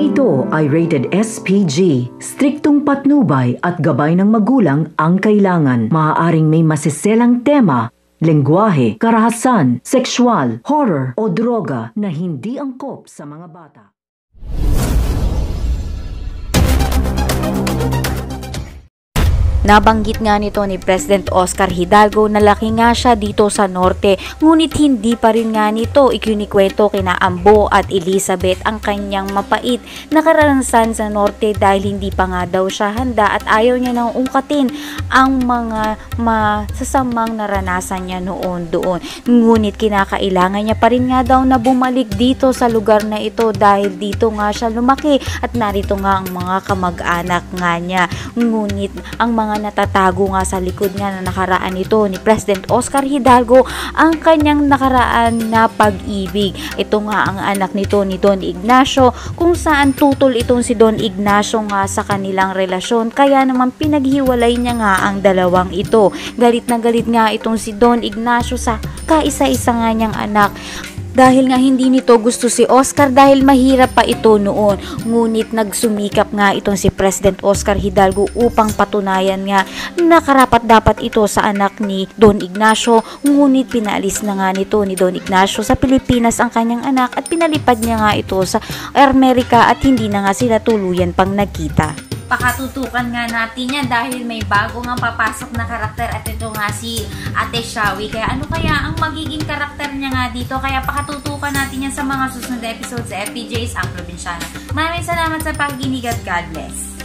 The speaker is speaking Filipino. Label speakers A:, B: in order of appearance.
A: Programang ito ay rated SPG. Striktong patnubay at gabay ng magulang ang kailangan. Maaaring may masiselang tema, lengguwahe, karahasan, sexual, horror o droga na hindi angkop sa mga bata.
B: Nabanggit nga nito ni President Oscar Hidalgo na laki nga siya dito sa norte, ngunit hindi pa rin nga nito ikinikwento kina Ambo at Elizabeth ang kanyang mapait na karanasan sa norte dahil hindi pa nga daw siya handa at ayaw niya nang ungkatin ang mga masasamang naranasan niya noon doon. Ngunit kinakailangan niya pa rin nga daw na bumalik dito sa lugar na ito dahil dito nga siya lumaki at narito nga ang mga kamag-anak nga niya. Ngunit ang mga natatago nga sa likod nga na nakaraan nito ni President Oscar Hidalgo ang kanyang nakaraan na pag-ibig. Ito nga ang anak nito ni Don Ignacio kung saan tutol itong si Don Ignacio nga sa kanilang relasyon kaya naman pinaghiwalay niya nga ang dalawang ito. Galit na galit nga itong si Don Ignacio sa kaisa-isa nga niyang anak. Dahil nga hindi nito gusto si Oscar dahil mahirap pa ito noon. Ngunit nagsumikap nga itong si President Oscar Hidalgo upang patunayan nga na karapat dapat ito sa anak ni Don Ignacio. Ngunit pinaalis na nga nito ni Don Ignacio sa Pilipinas ang kanyang anak at pinalipad niya nga ito sa Amerika at hindi na nga sila tuluyan pang nagkita. Pakatutukan nga natin yan dahil may bago nga papasok na karakter at ito nga si Ate Shawi. Kaya ano kaya ang magiging karakter niya nga dito? Kaya pakatutukan natin yan sa mga susunod na episodes sa FPJ's Ang Probinsyana. Maraming salamat sa pakikinig at God bless.